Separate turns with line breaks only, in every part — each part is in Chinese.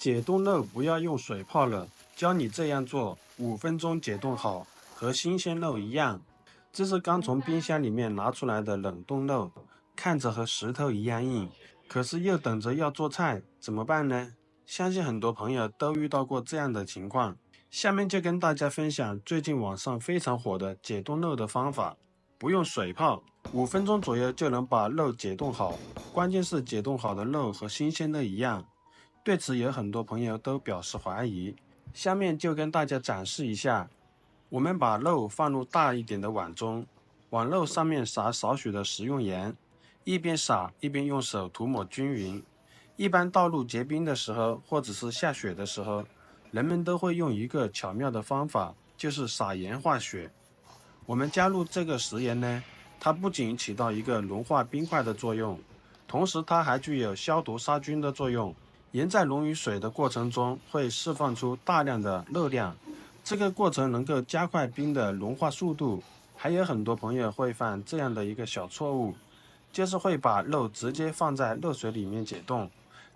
解凍肉不要用水泡了，教你這樣做，5分鐘解凍好，和新鮮肉一樣。這是剛從冰箱裡面拿出來的冷凍肉，看着和石頭一樣硬，可是又等着要做菜，怎麼辦呢？相信很多朋友都遇到過這樣的情況。下面就跟大家分享最近網上非常火的解凍肉的方法，不用水泡，5分鐘左右就能把肉解凍好。關鍵是解凍好的肉和新鮮的一樣。對此有很多朋友都表示懷疑，下面就跟大家展示一下。我們把肉放入大一點的碗中，往肉上面撒少許的食用鹽，一邊撒一邊用手塗抹均勻。一般道路結冰的時候，或者是下雪的時候，人們都會用一個巧妙的方法，就是撒鹽化雪。我們加入這個食鹽呢，它不僅起到一個融化冰塊的作用，同時它還具有消毒殺菌的作用。鹽在溶於水的過程中會釋放出大量的熱量，這個過程能夠加快冰的融化速度。還有很多朋友會犯這樣的一個小錯誤，就是會把肉直接放在熱水裡面解凍，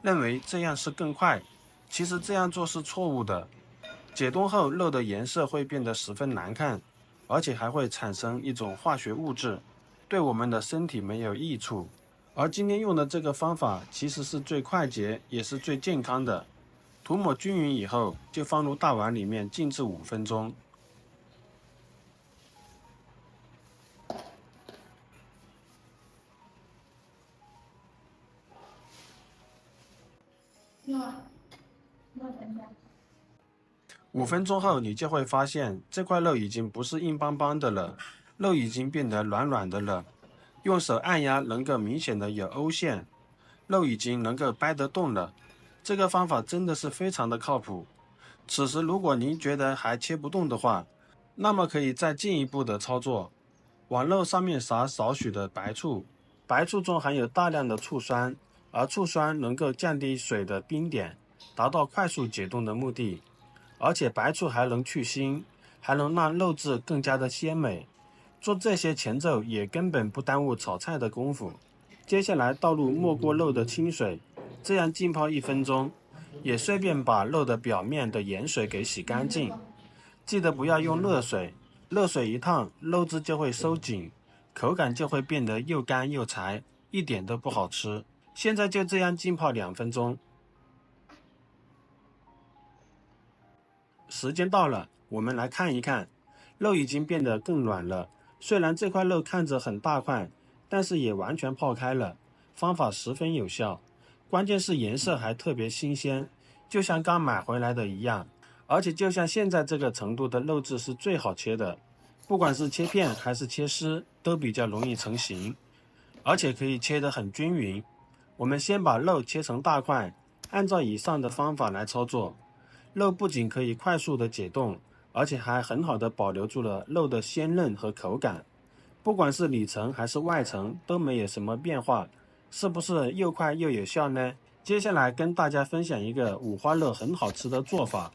認為這樣是更快。其實這樣做是錯誤的。解凍後肉的顏色會變得十分難看，而且還會產生一種化學物質，對我們的身體沒有益處。而今天用的這個方法其實是最快捷也是最健康的。塗抹均勻以後，就放入大碗裡面靜置5分鐘。5分鐘後，你就會發現這塊肉已經不是硬邦邦的了，肉已經變得軟軟的了。用手按壓能夠明顯的有勾芡，肉已經能夠掰得動了。這個方法真的是非常的靠譜。此時如果您覺得還切不動的話，那麼可以再進一步的操作，往肉上面撒少許的白醋，白醋中含有大量的醋酸，而醋酸能夠降低水的冰點，達到快速解凍的目的。而且白醋還能去腥，還能讓肉質更加的鮮美。做這些前奏也根本不耽誤炒菜的功夫。接下來倒入没過肉的清水，這樣浸泡1分鐘，也順便把肉的表面的鹽水給洗乾淨。記得不要用熱水，熱水一燙，肉質就會收緊，口感就會變得又乾又柴，一點都不好吃。現在就這樣浸泡2分鐘。時間到了，我們來看一看，肉已經變得更軟了。雖然這塊肉看着很大塊，但是也完全泡開了，方法十分有效。關鍵是顏色還特別新鮮，就像剛買回來的一樣。而且就像現在這個程度的肉質是最好切的，不管是切片還是切絲，都比較容易成型，而且可以切得很均勻。我們先把肉切成大塊，按照以上的方法來操作，肉不僅可以快速的解凍，而且還很好的保留住了肉的鮮嫩和口感，不管是裡層還是外層都沒有什麼變化，是不是又快又有效呢？接下來跟大家分享一個五花肉很好吃的做法，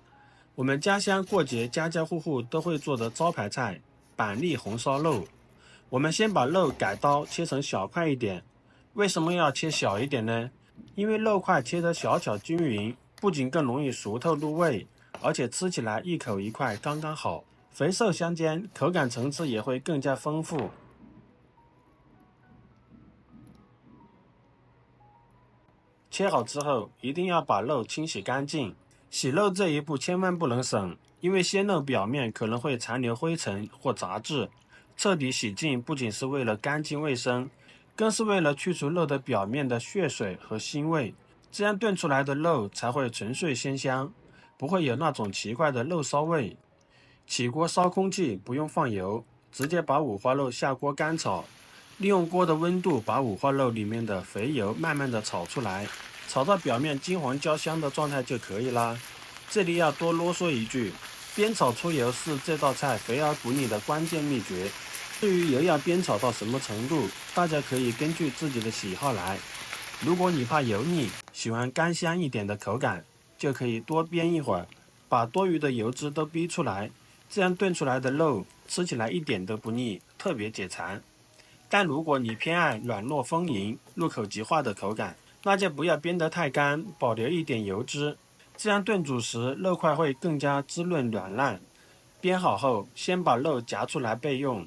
我們家鄉過節家家戶戶都會做的招牌菜板栗紅燒肉。我們先把肉改刀切成小塊一點，為什麼要切小一點呢？因為肉塊切得小巧均勻，不僅更容易熟透入味，而且吃起來一口一塊剛剛好，肥瘦相間，口感層次也會更加豐富。切好之後，一定要把肉清洗乾淨。洗肉這一步千萬不能省，因為鮮肉表面可能會殘留灰塵或雜質。徹底洗淨不僅是為了乾淨衛生，更是為了去除肉的表面的血水和腥味，這樣燉出來的肉才會純粹鮮香，不會有那種奇怪的肉騷味。起鍋燒空氣，不用放油，直接把五花肉下鍋乾炒，利用鍋的溫度把五花肉裡面的肥油慢慢的炒出來，炒到表面金黃焦香的狀態就可以啦。這裡要多囉嗦一句，煸炒出油是這道菜肥而不膩的關鍵秘訣。至於油要煸炒到什麼程度，大家可以根據自己的喜好來。如果你怕油膩，喜歡乾香一點的口感，就可以多煸一會兒，把多餘的油脂都逼出來，這樣燉出來的肉吃起來一點都不膩，特別解饞。但如果你偏愛軟糯豐盈、入口即化的口感，那就不要煸得太乾，保留一點油脂，這樣燉煮時肉塊會更加滋潤軟爛。煸好後，先把肉夾出來備用。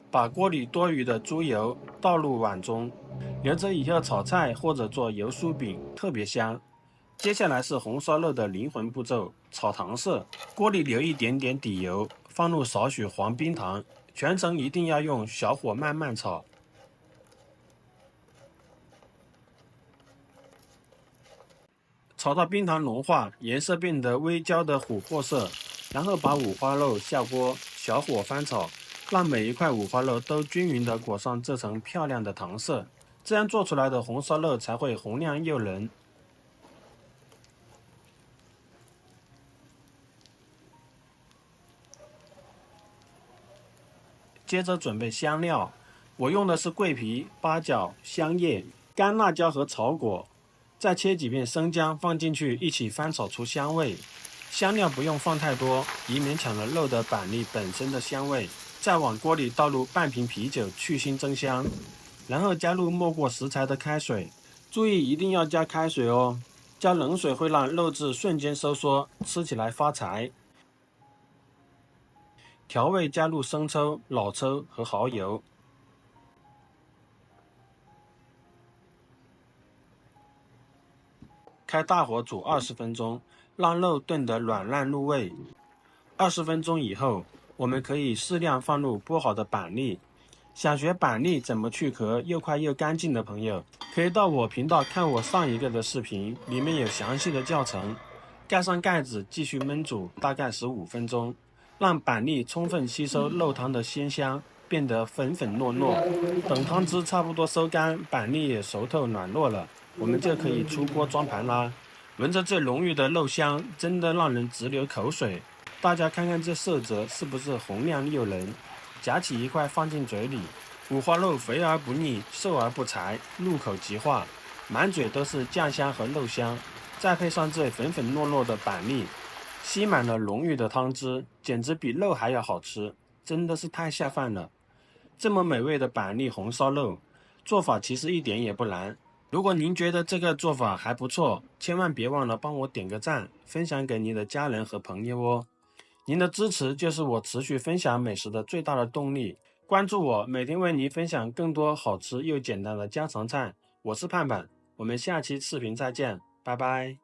把鍋裡多餘的豬油倒入碗中，留着以後炒菜或者做油酥餅特別香。接下來是紅燒肉的靈魂步驟，炒糖色。鍋裡留一點點底油，放入少許黃冰糖，全程一定要用小火慢慢炒。炒到冰糖融化，顏色變得微焦的琥珀色，然後把五花肉下鍋，小火翻炒。讓每一塊五花肉都均勻地裹上這層漂亮的糖色，這樣做出來的紅燒肉才會紅亮誘人。接着準備香料，我用的是桂皮、八角、香葉、乾辣椒和草果，再切幾片生薑放進去一起翻炒出香味。香料不用放太多，以免搶了肉的板栗本身的香味。再往鍋裡倒入半瓶啤酒去腥增香，然後加入沒過食材的開水，注意一定要加開水哦，加冷水會讓肉質瞬間收縮，吃起來發柴。調味加入生抽、老抽和蠔油，開大火煮20分鐘，讓肉燉得軟爛入味。20分鐘以後，我們可以適量放入剝好的板栗。想學板栗怎麼去殼又快又乾淨的朋友，可以到我頻道看我上一個的視頻，裡面有詳細的教程。蓋上蓋子繼續燜煮，大概15分鐘，讓板栗充分吸收肉湯的鮮香，變得粉粉糯糯。等湯汁差不多收乾，板栗也熟透軟糯了，我們就可以出鍋裝盤啦。聞着這濃郁的肉香，真的讓人直流口水。大家看看這色澤是不是紅亮誘人？夾起一塊放進嘴裡，五花肉肥而不膩，瘦而不柴，入口即化，滿嘴都是醬香和肉香。再配上這粉粉糯糯的板栗，吸滿了濃郁的湯汁，簡直比肉還要好吃，真的是太下飯了。這麼美味的板栗紅燒肉，做法其實一點也不難。如果您覺得這個做法還不錯，千萬別忘了幫我點個讚，分享給您的家人和朋友哦。您的支持就是我持續分享美食的最大的動力。關注我，每天為您分享更多好吃又簡單的家常菜。我是盼盼，我們下期視頻再見，拜拜。